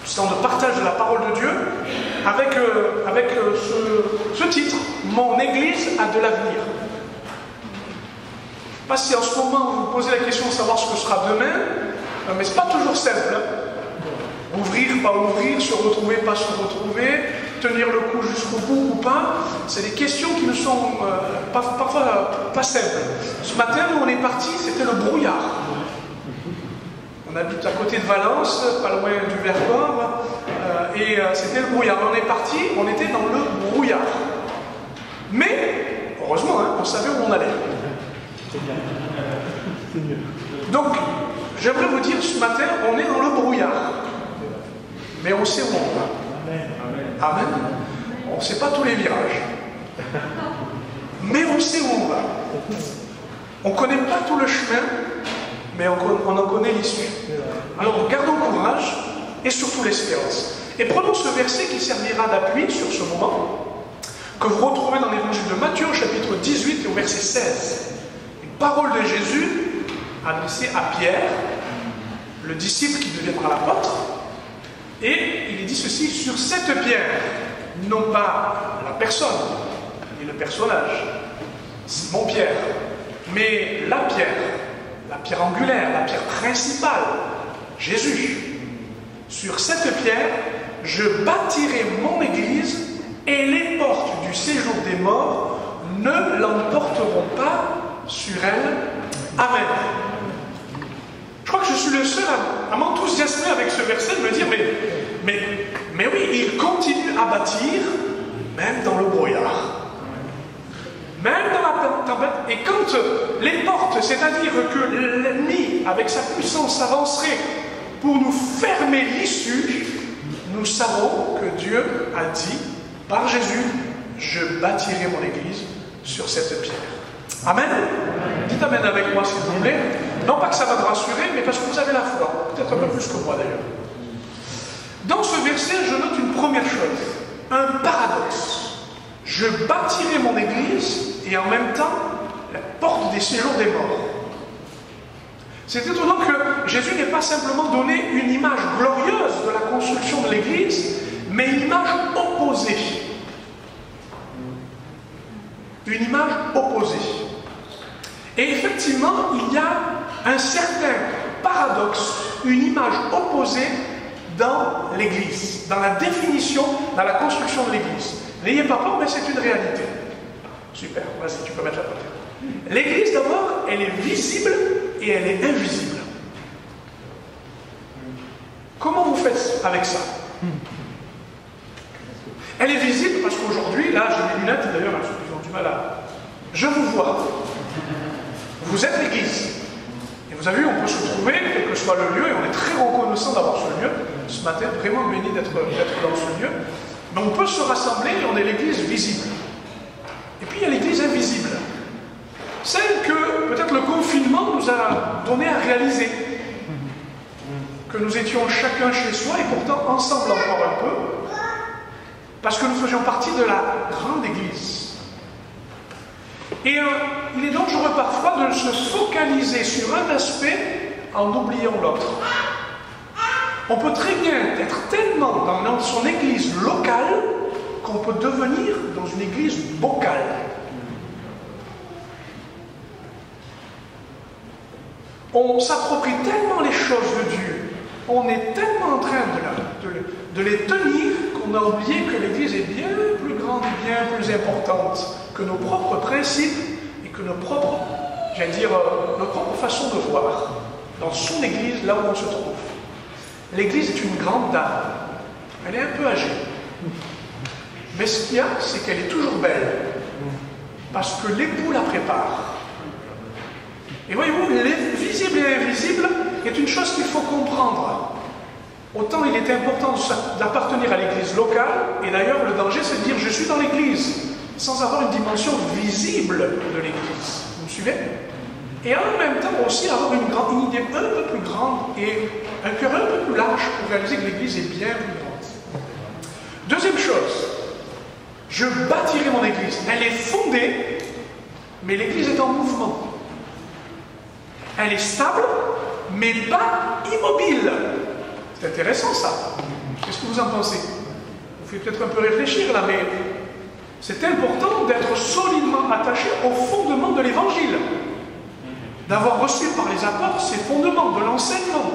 ce temps de partage de la parole de Dieu, avec ce titre, Mon Église a de l'avenir. Pas si en ce moment vous vous posez la question de savoir ce que sera demain, mais c'est pas toujours simple. Ouvrir, pas ouvrir, se retrouver, pas se retrouver, tenir le coup jusqu'au bout ou pas, c'est des questions qui ne sont parfois pas simples. Ce matin, où on est parti, c'était le brouillard. On habite à côté de Valence, pas loin du Vercors, et c'était le brouillard. On est parti, on était dans le brouillard. Mais, heureusement, hein, on savait où on allait. Donc, j'aimerais vous dire ce matin, on est dans le brouillard. Mais on sait où on va. Amen. On ne sait pas tous les virages. Mais on sait où on va. On ne connaît pas tout le chemin, mais on en connaît l'issue. Alors gardons courage et surtout l'espérance. Et prenons ce verset qui servira d'appui sur ce moment, que vous retrouvez dans l'évangile de Matthieu, au chapitre 18 et au verset 16. Une parole de Jésus adressée à Pierre, le disciple qui deviendra l'apôtre. Et il est dit ceci: sur cette pierre, non pas la personne, ni le personnage, Simon-Pierre, mais la pierre angulaire, la pierre principale, Jésus. Sur cette pierre, je bâtirai mon église et les portes du séjour des morts ne l'emporteront pas sur elle. Amen. Je crois que je suis le seul à m'enthousiasmer avec ce verset, de me dire, mais oui, il continue à bâtir, même dans le brouillard. Même dans la tempête. Et quand les portes, c'est-à-dire que l'ennemi, avec sa puissance, avancerait pour nous fermer l'issue, nous savons que Dieu a dit, par Jésus, je bâtirai mon église sur cette pierre. Amen. Dites Amen avec moi, s'il vous plaît. Non pas que ça va vous rassurer, mais parce que vous avez la foi. Peut-être un peu plus que moi, d'ailleurs. Dans ce verset, je note une première chose. Un paradoxe. Je bâtirai mon église et en même temps, la porte des séjours des morts. C'est étonnant que Jésus n'ait pas simplement donné une image glorieuse de la construction de l'église, mais une image opposée. Une image opposée. Et effectivement, il y a un certain paradoxe, une image opposée dans l'Église, dans la définition, dans la construction de l'Église. N'ayez pas peur, mais c'est une réalité. Super, vas-y, tu peux mettre la porte. L'Église, d'abord, elle est visible et elle est invisible. Comment vous faites avec ça? Elle est visible parce qu'aujourd'hui, là, j'ai mes lunettes, d'ailleurs, ceux qui ont du mal à... Je vous vois. Vous êtes l'Église. Et vous avez vu, on peut se trouver, quel que soit le lieu, et on est très reconnaissant d'avoir ce lieu. Ce matin, vraiment béni d'être dans ce lieu. Mais on peut se rassembler et on est l'Église visible. Et puis il y a l'Église invisible. Celle que peut-être le confinement nous a donné à réaliser. Que nous étions chacun chez soi et pourtant ensemble encore un peu. Parce que nous faisions partie de la grande Église. Et il est dangereux parfois de se focaliser sur un aspect en oubliant l'autre. On peut très bien être tellement dans son église locale qu'on peut devenir dans une église bocale. On s'approprie tellement les choses de Dieu, on est tellement en train de les tenir qu'on a oublié que l'église est bien plus grande et bien plus importante que nos propres principes et que nos propres, nos propres façons de voir dans son église, là où on se trouve. L'église est une grande dame. Elle est un peu âgée. Mais ce qu'il y a, c'est qu'elle est toujours belle. Parce que l'époux la prépare. Et voyez-vous, visible et invisible est une chose qu'il faut comprendre. Autant il est important d'appartenir à l'église locale, et d'ailleurs le danger c'est de dire je suis dans l'église, sans avoir une dimension visible de l'église. Vous me suivez? Et en même temps aussi avoir une idée un peu plus grande et un cœur un peu plus large pour réaliser que l'église est bien plus grande. Deuxième chose, je bâtirai mon église. Elle est fondée, mais l'église est en mouvement. Elle est stable, mais pas immobile. C'est intéressant ça. Qu'est-ce que vous en pensez? Vous faites peut-être un peu réfléchir là, mais c'est important d'être solidement attaché au fondement de l'Évangile. D'avoir reçu par les apôtres ces fondements de l'enseignement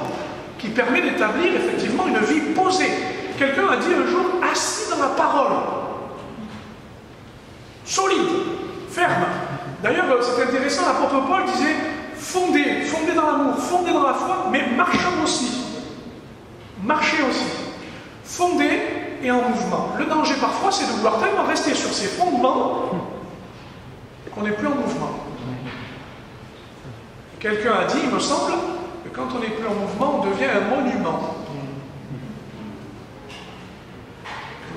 qui permet d'établir effectivement une vie posée. Quelqu'un a dit un jour, assis dans la parole. Solide, ferme. D'ailleurs, c'est intéressant, l'apôtre Paul disait, fondez dans l'amour, fondez dans la foi, mais marchons aussi. Marchez aussi. Fondez et en mouvement. Le danger parfois, c'est de vouloir tellement rester sur ces fondements qu'on n'est plus en mouvement. Quelqu'un a dit, il me semble, que quand on n'est plus en mouvement, on devient un monument.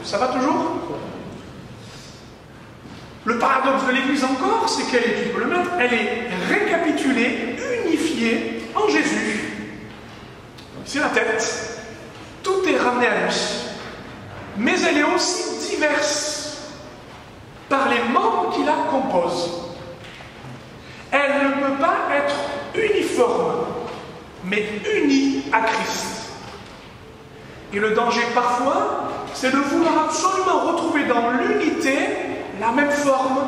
Ça va toujours? Le paradoxe de l'Église encore, c'est qu'elle est, tu peux le mettre, elle est récapitulée, unifiée en Jésus. C'est la tête. Tout est ramené à lui. Mais elle est aussi diverse par les membres qui la composent. Elle ne peut pas être uniforme, mais unie à Christ. Et le danger parfois, c'est de vouloir absolument retrouver dans l'unité la même forme.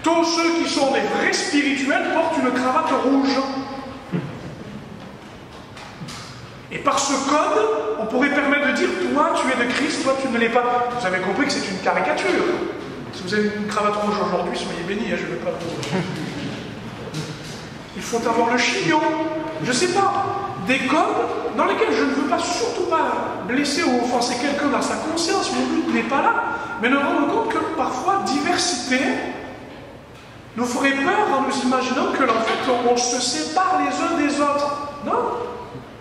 Tous ceux qui sont des vrais spirituels portent une cravate rouge. Et par ce code, on pourrait permettre de dire, toi tu es de Christ, toi tu ne l'es pas. Vous avez compris que c'est une caricature. Si vous avez une cravate rouge aujourd'hui, soyez bénis, je ne vais pas vous... Il faut avoir le chignon, je ne sais pas, des codes dans lesquels je ne veux pas, surtout pas blesser ou offenser quelqu'un dans sa conscience, mon but n'est pas là, mais nous nous rendons compte que parfois, diversité nous ferait peur en nous imaginant que en fait, on se sépare les uns des autres. Non,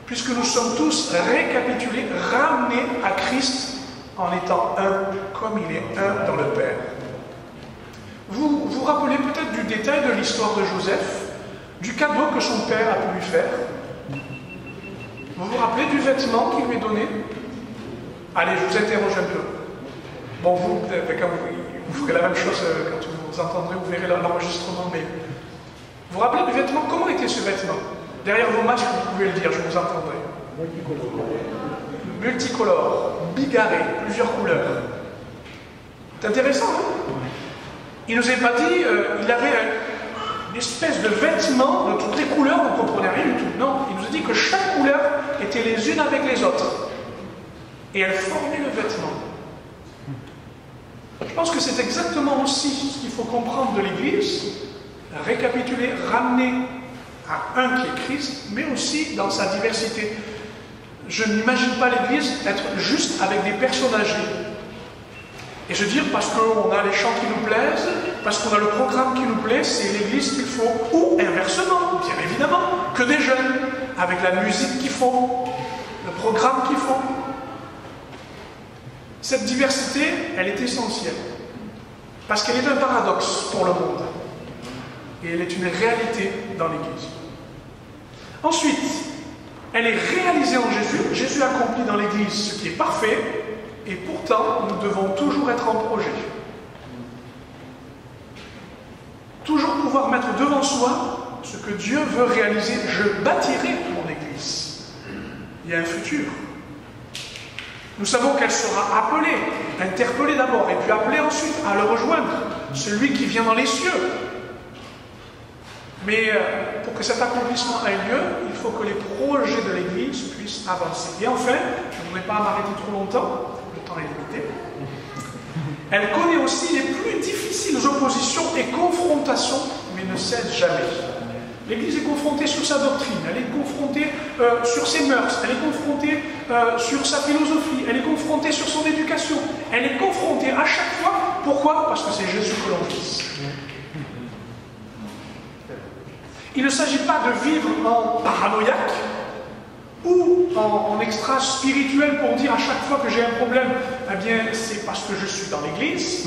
puisque nous sommes tous récapitulés, ramenés à Christ en étant un, comme il est un dans le Père. Vous vous rappelez peut-être du détail de l'histoire de Joseph, du cadeau que son père a pu lui faire. Vous vous rappelez du vêtement qu'il lui a donné? Allez, je vous interroge un peu. Bon, vous ferez la même chose quand vous entendrez, vous verrez l'enregistrement, mais vous vous rappelez du vêtement? Comment était ce vêtement? Derrière vos masques, vous pouvez le dire, je vous entendrai. Multicolore, bigarré, plusieurs couleurs. C'est intéressant, hein? Il ne nous a pas dit, il avait une espèce de vêtement de toutes les couleurs, on ne comprenait rien du tout. Non, il nous a dit que chaque couleur était les unes avec les autres. Et elles formaient le vêtement. Je pense que c'est exactement aussi ce qu'il faut comprendre de l'Église, récapituler, ramener à un qui est Christ, mais aussi dans sa diversité. Je n'imagine pas l'Église être juste avec des personnes âgées. Et je veux dire, parce qu'on a les chants qui nous plaisent, parce qu'on a le programme qui nous plaît, c'est l'Église qu'il faut. Ou inversement, bien évidemment, que des jeunes, avec la musique qu'il faut, le programme qu'il faut. Cette diversité, elle est essentielle. Parce qu'elle est un paradoxe pour le monde. Et elle est une réalité dans l'Église. Ensuite, elle est réalisée en Jésus. Jésus accomplit dans l'Église ce qui est parfait. Et pourtant, nous devons toujours être en projet. Toujours pouvoir mettre devant soi ce que Dieu veut réaliser. Je bâtirai mon Église. Il y a un futur. Nous savons qu'elle sera appelée, interpellée d'abord, et puis appelée ensuite à le rejoindre. Celui qui vient dans les cieux. Mais pour que cet accomplissement ait lieu, il faut que les projets de l'Église puissent avancer. Et enfin, je ne voudrais pas m'arrêter trop longtemps, le temps est limité. Elle connaît aussi les plus difficiles oppositions et confrontations, mais ne cesse jamais. L'Église est confrontée sur sa doctrine, elle est confrontée sur ses mœurs, elle est confrontée sur sa philosophie, elle est confrontée sur son éducation, elle est confrontée à chaque fois. Pourquoi? Parce que c'est Jésus que l'on vise. Il ne s'agit pas de vivre en paranoïaque ou en extra spirituel pour dire à chaque fois que j'ai un problème, eh bien c'est parce que je suis dans l'Église,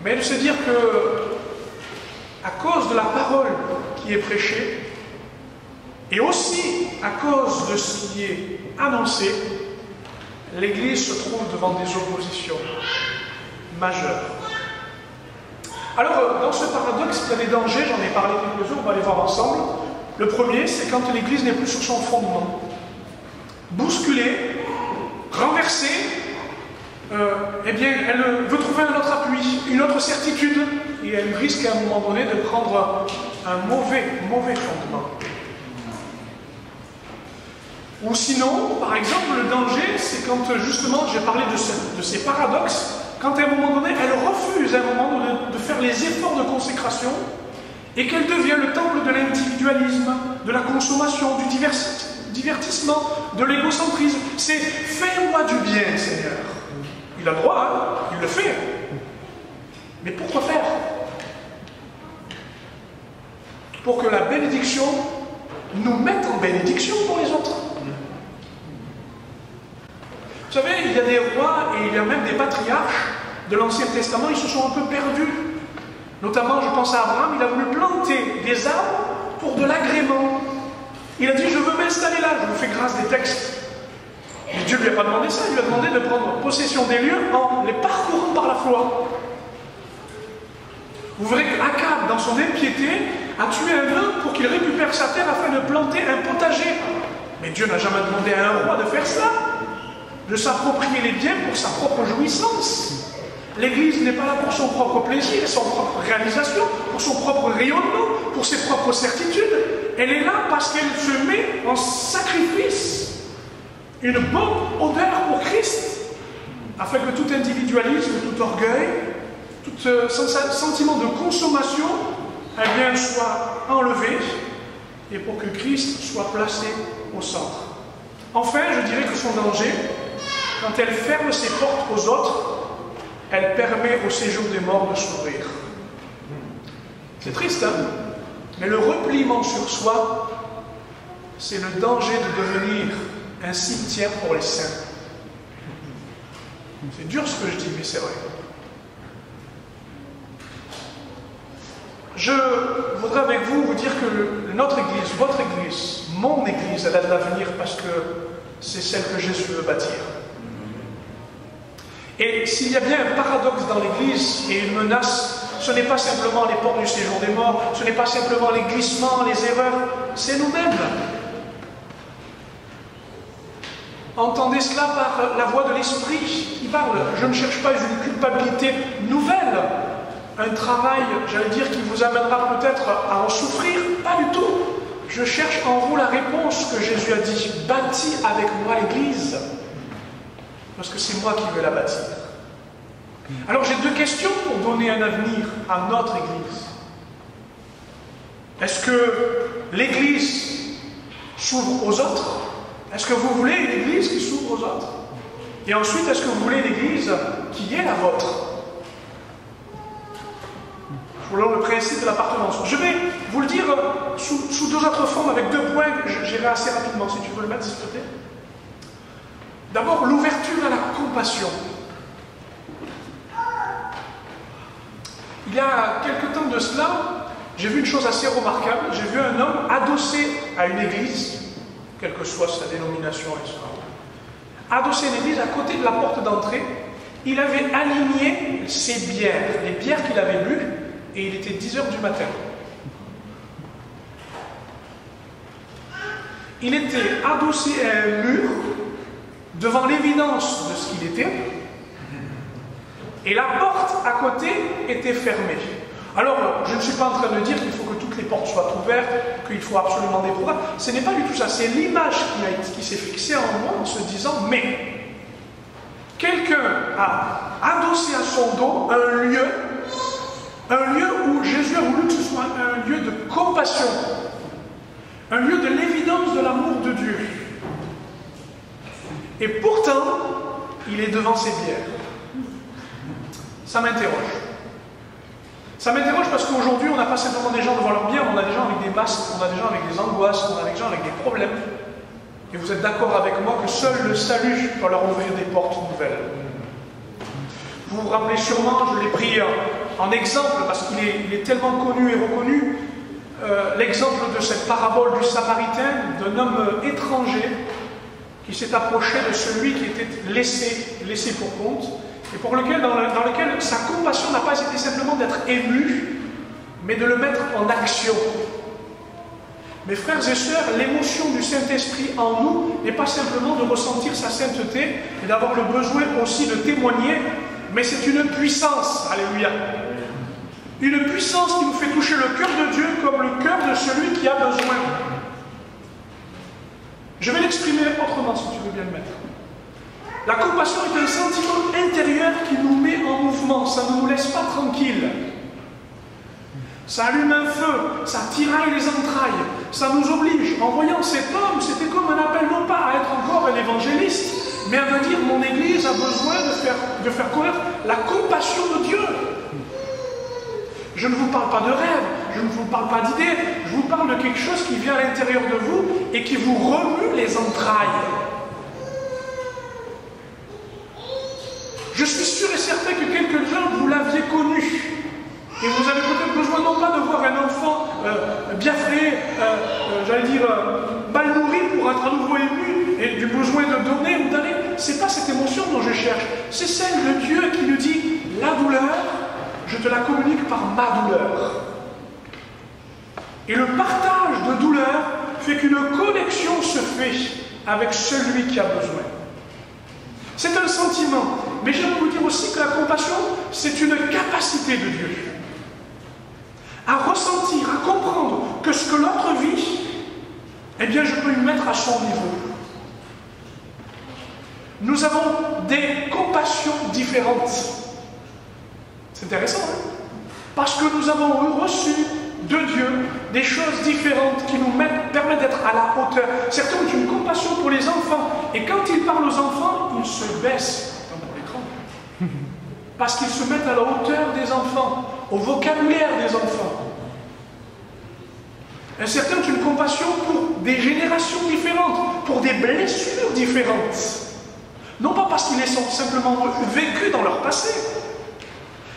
mais de se dire que à cause de la parole qui est prêchée et aussi à cause de ce qui est annoncé, l'Église se trouve devant des oppositions majeures. Alors, dans ce paradoxe, il y a des dangers, j'en ai parlé quelques-uns, on va les voir ensemble. Le premier, c'est quand l'Église n'est plus sur son fondement. bousculée, renversée, eh bien, elle veut trouver un autre appui, une autre certitude, et elle risque à un moment donné de prendre un mauvais fondement. Ou sinon, par exemple, le danger, c'est quand justement, j'ai parlé de ces paradoxes, quand à un moment donné, elle refuse à un moment donné de faire les efforts de consécration, et qu'elle devient le temple de l'individualisme, de la consommation, du divertissement, de l'égocentrisme. C'est « fais-moi du bien, Seigneur ». Il a le droit, hein, il le fait. Mais pourquoi faire? Pour que la bénédiction nous mette en bénédiction pour les autres. Vous savez, il y a des rois et il y a même des patriarches de l'Ancien Testament, ils se sont un peu perdus. Notamment, je pense à Abraham, il a voulu planter des arbres pour de l'agrément. Il a dit, je veux m'installer là, je vous fais grâce des textes. Mais Dieu ne lui a pas demandé ça, il lui a demandé de prendre possession des lieux en les parcourant par la foi. Vous verrez qu'Akab, dans son impiété, a tué un homme pour qu'il récupère sa terre afin de planter un potager. Mais Dieu n'a jamais demandé à un roi de faire ça, de s'approprier les biens pour sa propre jouissance. L'Église n'est pas là pour son propre plaisir, son propre réalisation, pour son propre rayonnement, pour ses propres certitudes. Elle est là parce qu'elle se met en sacrifice. Une bonne odeur pour Christ, afin que tout individualisme, tout orgueil, tout sentiment de consommation, eh bien, soit enlevé, et pour que Christ soit placé au centre. Enfin, je dirais que son danger, quand elle ferme ses portes aux autres, elle permet au séjour des morts de s'ouvrir. C'est triste, hein? Mais le repliement sur soi, c'est le danger de devenir un cimetière pour les saints. C'est dur ce que je dis, mais c'est vrai. Je voudrais avec vous dire que notre Église, votre Église, mon Église, elle a de l'avenir parce que c'est celle que Jésus veut bâtir. Et s'il y a bien un paradoxe dans l'Église et une menace, ce n'est pas simplement les portes du séjour des morts, ce n'est pas simplement les glissements, les erreurs, c'est nous-mêmes. Entendez cela par la voix de l'Esprit qui parle. Je ne cherche pas une culpabilité nouvelle, un travail, j'allais dire, qui vous amènera peut-être à en souffrir. Pas du tout. Je cherche en vous la réponse que Jésus a dit. Bâtis avec moi l'Église. Parce que c'est moi qui veux la bâtir. Alors j'ai deux questions pour donner un avenir à notre Église. Est-ce que l'Église s'ouvre aux autres? Est-ce que vous voulez une Église qui s'ouvre aux autres? Et ensuite, est-ce que vous voulez une Église qui est la vôtre? Selon le principe de l'appartenance. Je vais vous le dire sous deux autres formes, avec deux points, j'irai assez rapidement, si tu veux le mettre, s'il te plaît. D'abord, l'ouverture à la compassion. Il y a quelque temps de cela, j'ai vu une chose assez remarquable. J'ai vu un homme adossé à une église, quelle que soit sa dénomination, etc. Adossé à une église, à côté de la porte d'entrée, il avait aligné ses bières, les bières qu'il avait bues, et il était 10 h du matin. Il était adossé à un mur, devant l'évidence de ce qu'il était, et la porte à côté était fermée. Alors, je ne suis pas en train de dire qu'il faut que toutes les portes soient ouvertes, qu'il faut absolument des programmes. Ce n'est pas du tout ça. C'est l'image qui s'est fixée en moi en se disant, mais quelqu'un a adossé à son dos un lieu où Jésus a voulu que ce soit un lieu de compassion, un lieu de l'évidence de l'amour de Dieu. Et pourtant, il est devant ses bières. Ça m'interroge. Ça m'interroge parce qu'aujourd'hui, on n'a pas simplement des gens devant leurs bières, on a des gens avec des masques, on a des gens avec des angoisses, on a des gens avec des problèmes. Et vous êtes d'accord avec moi que seul le salut peut leur ouvrir des portes nouvelles. Vous vous rappelez sûrement, je l'ai pris en exemple parce qu'il est tellement connu et reconnu, l'exemple de cette parabole du Samaritain, d'un homme étranger qui s'est approché de celui qui était laissé pour compte, et pour lequel, dans lequel sa compassion n'a pas été simplement d'être ému, mais de le mettre en action. Mes frères et sœurs, l'émotion du Saint-Esprit en nous n'est pas simplement de ressentir sa sainteté et d'avoir le besoin aussi de témoigner, mais c'est une puissance, alléluia. Une puissance qui nous fait toucher le cœur de Dieu comme le cœur de celui qui a besoin. Je vais l'exprimer autrement si tu veux bien le mettre. La compassion est un sentiment intérieur qui nous met en mouvement, ça ne nous laisse pas tranquilles. Ça allume un feu, ça tiraille les entrailles, ça nous oblige. En voyant cet homme, c'était comme un appel non pas à être encore un évangéliste, mais à me dire mon Église a besoin de faire connaître la compassion de Dieu. Je ne vous parle pas de rêve, je ne vous parle pas d'idées, je vous parle de quelque chose qui vient à l'intérieur de vous et qui vous remue les entrailles. Je suis sûr et certain que quelques-uns, vous l'aviez connu. Et vous avez peut-être besoin non pas de voir un enfant bien frais, mal nourri pour être à nouveau ému et du besoin de donner ou d'aller. Ce n'est pas cette émotion dont je cherche. C'est celle de Dieu qui nous dit la douleur, je te la communique par ma douleur. Et le partage de douleur fait qu'une connexion se fait avec celui qui a besoin. C'est un sentiment. Mais j'aime vous dire aussi que la compassion, c'est une capacité de Dieu. À ressentir, à comprendre que ce que l'autre vit, eh bien je peux lui mettre à son niveau. Nous avons des compassions différentes. C'est intéressant, hein? Parce que nous avons reçu de Dieu des choses différentes qui nous permettent d'être à la hauteur. Certains ont une compassion pour les enfants, et quand ils parlent aux enfants, ils se baissent dans l'écran. Parce qu'ils se mettent à la hauteur des enfants, au vocabulaire des enfants. Et certains ont une compassion pour des générations différentes, pour des blessures différentes. Non pas parce qu'ils les ont simplement vécues dans leur passé,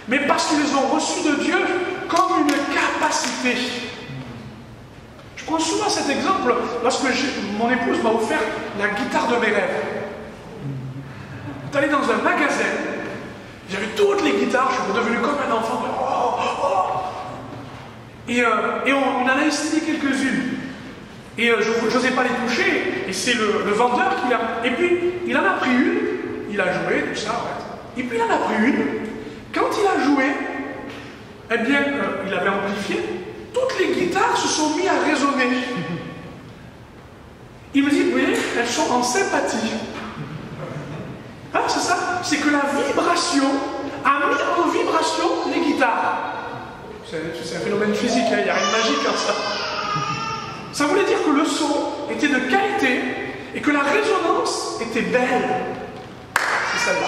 mais parce qu'ils les ont reçus de Dieu comme une capacité. Je prends souvent cet exemple lorsque mon épouse m'a offert la guitare de mes rêves. J'étais allé dans un magasin, j'avais toutes les guitares, je suis redevenu comme un enfant. Et on en a essayé quelques-unes. Et je n'osais pas les toucher, et c'est le vendeur qui l'a... Et puis, il en a pris une, il a joué, tout ça, ouais. Et puis il en a pris une. Quand il a joué, eh bien, il avait amplifié, toutes les guitares se sont mises à résonner. Il me dit, vous voyez, elles sont en sympathie. Ah, c'est ça, c'est que la vibration a mis en vibration les guitares. C'est un phénomène physique, hein, il n'y a rien de magique en ça. Ça voulait dire que le son était de qualité et que la résonance était belle. C'est celle-là.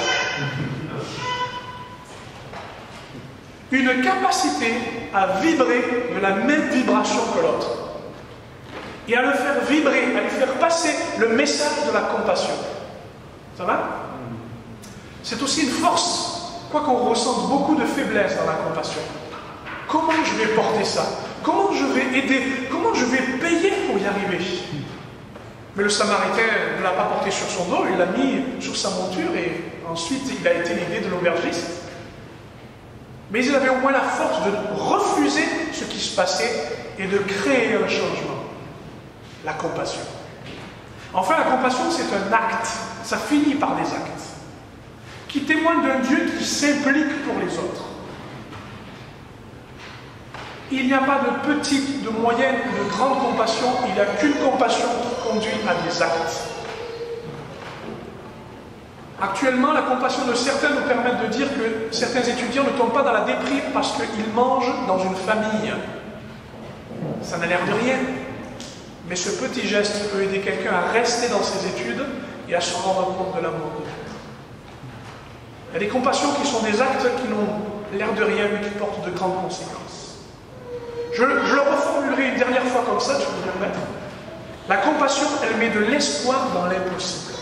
Une capacité à vibrer de la même vibration que l'autre. Et à le faire vibrer, à lui faire passer le message de la compassion. Ça va? C'est aussi une force, quoi qu'on ressente beaucoup de faiblesse dans la compassion. Comment je vais porter ça? Comment je vais aider? Comment je vais payer pour y arriver? Mais le Samaritain ne l'a pas porté sur son dos, il l'a mis sur sa monture et ensuite il a été l'idée de l'aubergiste. Mais il avait au moins la force de refuser ce qui se passait et de créer un changement. La compassion. Enfin, la compassion, c'est un acte. Ça finit par des actes. Qui témoignent d'un Dieu qui s'implique pour les autres. Il n'y a pas de petite, de moyenne ou de grande compassion. Il n'y a qu'une compassion qui conduit à des actes. Actuellement, la compassion de certains nous permet de dire que certains étudiants ne tombent pas dans la déprime parce qu'ils mangent dans une famille. Ça n'a l'air de rien. Mais ce petit geste peut aider quelqu'un à rester dans ses études et à se rendre compte de l'amour de Dieu. Il y a des compassions qui sont des actes qui n'ont l'air de rien mais qui portent de grandes conséquences. Je le reformulerai une dernière fois comme ça, je peux bien le mettre. La compassion, elle met de l'espoir dans l'impossible.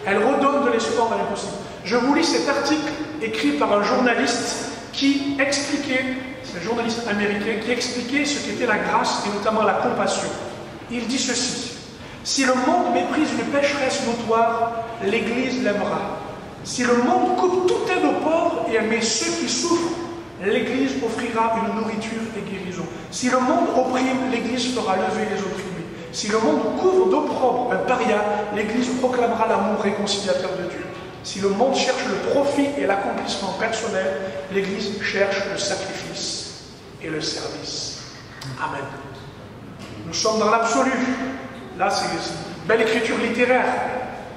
Elle redonne de l'espoir dans l'impossible. Je vous lis cet article écrit par un journaliste qui expliquait, c'est un journaliste américain, qui expliquait ce qu'était la grâce et notamment la compassion. Il dit ceci: si le monde méprise une pécheresse notoire, l'Église l'aimera. Si le monde coupe toute aide aux pauvres et met ceux qui souffrent, l'Église offrira une nourriture et guérison. Si le monde opprime, l'Église fera lever les opprimés. Si le monde couvre d'opprobre un paria, l'Église proclamera l'amour réconciliateur de Dieu. Si le monde cherche le profit et l'accomplissement personnel, l'Église cherche le sacrifice et le service. Amen. Nous sommes dans l'absolu. Là, c'est une belle écriture littéraire,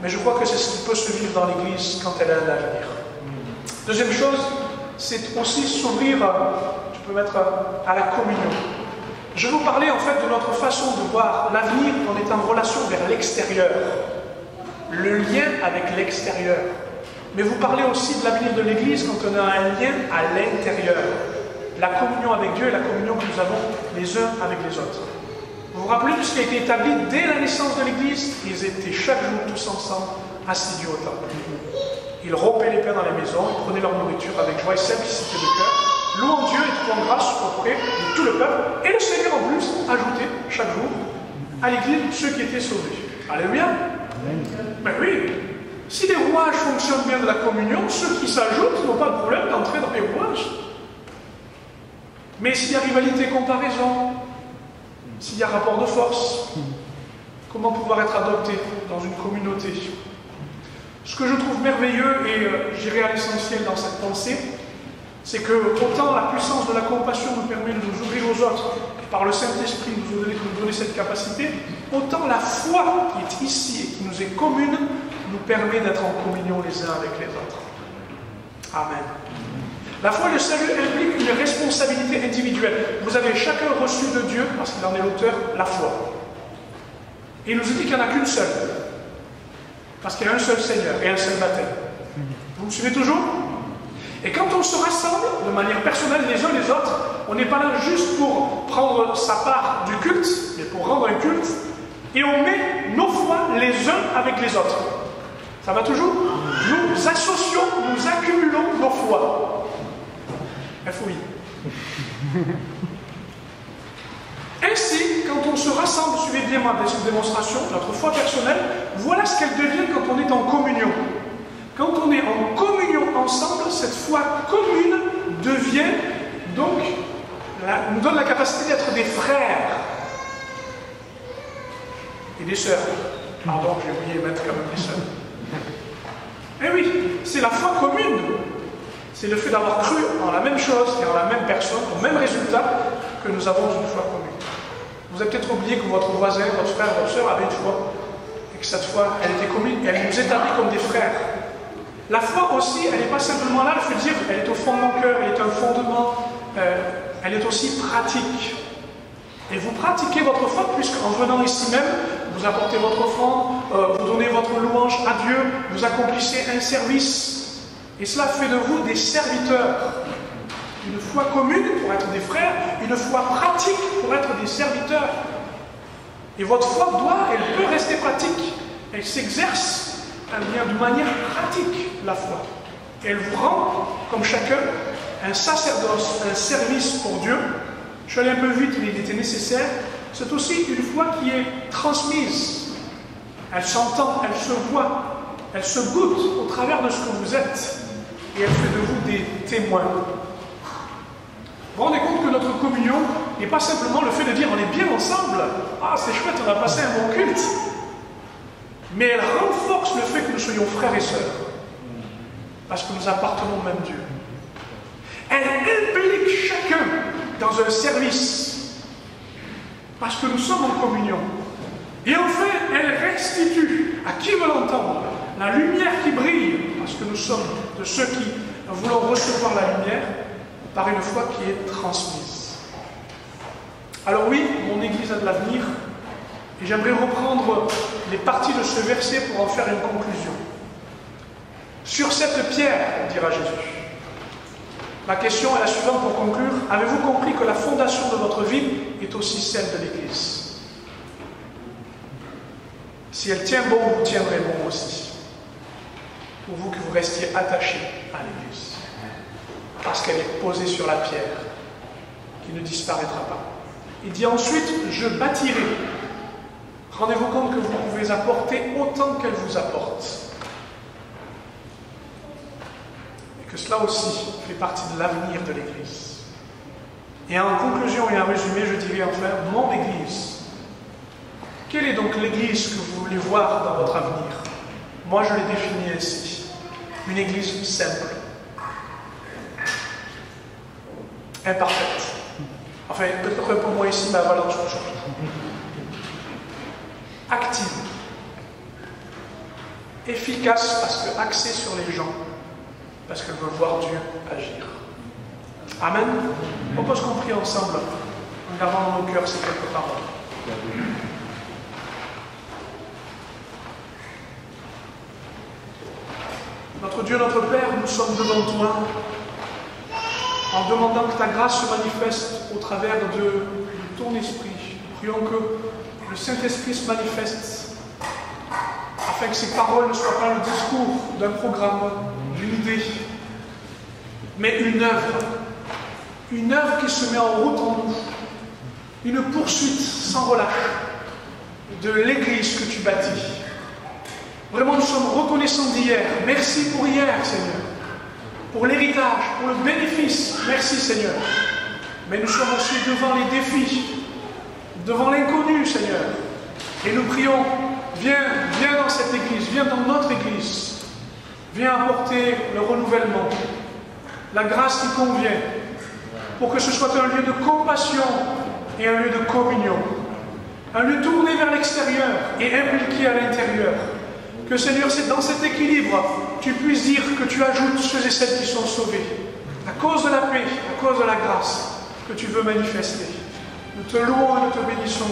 mais je crois que c'est ce qui peut se vivre dans l'Église quand elle a un avenir. Deuxième chose, c'est aussi s'ouvrir, tu peux mettre à la communion. Je vais vous parler en fait de notre façon de voir l'avenir en étant en relation vers l'extérieur. Le lien avec l'extérieur. Mais vous parlez aussi de l'avenir de l'Église quand on a un lien à l'intérieur. La communion avec Dieu et la communion que nous avons les uns avec les autres. Vous vous rappelez de ce qui a été établi dès la naissance de l'Église? Ils étaient chaque jour tous ensemble assidus au temple. Ils rompaient les pains dans les maisons, ils prenaient leur nourriture avec joie et simplicité de cœur, louant Dieu et trouvant grâce auprès de tout le peuple. Et le Seigneur en plus ajoutait chaque jour à l'Église ceux qui étaient sauvés. Alléluia. Ben oui, si les rouages fonctionnent bien de la communion, ceux qui s'ajoutent n'ont pas de problème d'entrer dans les rouages. Mais s'il y a rivalité, comparaison, s'il y a rapport de force, comment pouvoir être adopté dans une communauté? Ce que je trouve merveilleux, et j'irai à l'essentiel dans cette pensée, c'est que autant la puissance de la compassion nous permet de nous ouvrir aux autres, et par le Saint-Esprit nous donner cette capacité, autant la foi qui est ici et qui nous est commune nous permet d'être en communion les uns avec les autres. Amen. La foi et le salut impliquent une responsabilité individuelle. Vous avez chacun reçu de Dieu, parce qu'il en est l'auteur, la foi. Et il nous dit qu'il n'y en a qu'une seule. Parce qu'il y a un seul Seigneur et un seul baptême. Vous me suivez toujours? Et quand on se rassemble de manière personnelle les uns les autres, on n'est pas là juste pour prendre sa part du culte, mais pour rendre un culte, et on met nos foi les uns avec les autres. Ça va toujours? Nous associons, nous accumulons nos foi. FOI. Ainsi, quand on se rassemble, suivez bien ma démonstration, notre foi personnelle, voilà ce qu'elle devient quand on est en communion. Quand on est en communion ensemble, cette foi commune devient donc, nous donne la capacité d'être des frères et des sœurs. Pardon, j'ai oublié de mettre quand même des sœurs. Eh oui, c'est la foi commune. C'est le fait d'avoir cru en la même chose et en la même personne, au même résultat, que nous avons une foi commune. Vous avez peut-être oublié que votre voisin, votre frère, votre soeur avait une foi, et que cette foi, elle était commune, et elle nous établit comme des frères. La foi aussi, elle n'est pas simplement là, il faut dire, elle est au fond de mon cœur, elle est un fondement, elle est aussi pratique. Et vous pratiquez votre foi, puisqu'en venant ici même, vous apportez votre offrande, vous donnez votre louange à Dieu, vous accomplissez un service. Et cela fait de vous des serviteurs. Une foi commune pour être des frères, une foi pratique pour être des serviteurs. Et votre foi elle peut rester pratique. Elle s'exerce de manière pratique, la foi. Et elle vous rend, comme chacun, un sacerdoce, un service pour Dieu. Je suis allé un peu vite, mais il était nécessaire. C'est aussi une foi qui est transmise. Elle s'entend, elle se voit, elle se goûte au travers de ce que vous êtes. Et elle fait de vous des témoins. Vous vous rendez compte que notre communion n'est pas simplement le fait de dire on est bien ensemble, ah c'est chouette, on a passé un bon culte, mais elle renforce le fait que nous soyons frères et sœurs, parce que nous appartenons au même Dieu. Elle implique chacun dans un service, parce que nous sommes en communion. Et enfin, elle restitue à qui veut l'entendre la lumière qui brille, parce que nous sommes de ceux qui voulons recevoir la lumière, par une foi qui est transmise. Alors oui, mon Église a de l'avenir, et j'aimerais reprendre les parties de ce verset pour en faire une conclusion. Sur cette pierre, dira Jésus. Ma question est la suivante pour conclure. Avez-vous compris que la fondation de votre vie est aussi celle de l'Église? Si elle tient bon, vous tiendrez bon aussi. Pour vous que vous restiez attachés à l'Église. Parce qu'elle est posée sur la pierre, qui ne disparaîtra pas. Il dit ensuite, je bâtirai. Rendez-vous compte que vous pouvez apporter autant qu'elle vous apporte. Et que cela aussi fait partie de l'avenir de l'Église. Et en conclusion et en résumé, je dirais enfin, mon Église. Quelle est donc l'Église que vous voulez voir dans votre avenir? Moi, je l'ai définie ainsi. Une Église simple. Imparfaite. Enfin, peut-être pour moi ici, ma valeur surtout. Active. Efficace parce que axée sur les gens. Parce qu'elle veut voir Dieu agir. Amen. On peut se compris ensemble en gardant dans nos cœurs ces quelques paroles. Notre Dieu, notre Père, nous sommes devant toi en demandant que ta grâce se manifeste au travers de ton esprit. Prions que le Saint-Esprit se manifeste afin que ces paroles ne soient pas le discours d'un programme, d'une idée, mais une œuvre qui se met en route en nous, une poursuite sans relâche de l'Église que tu bâtis. Vraiment, nous sommes reconnaissants d'hier. Merci pour hier, Seigneur. Pour l'héritage, pour le bénéfice. Merci, Seigneur. Mais nous sommes aussi devant les défis, devant l'inconnu, Seigneur. Et nous prions, viens dans cette Église, viens dans notre Église. Viens apporter le renouvellement, la grâce qui convient, pour que ce soit un lieu de compassion et un lieu de communion. Un lieu tourné vers l'extérieur et impliqué à l'intérieur. Que Seigneur, c'est dans cet équilibre, tu puisses dire que tu ajoutes ceux et celles qui sont sauvés. À cause de la paix, à cause de la grâce que tu veux manifester. Nous te louons et nous te bénissons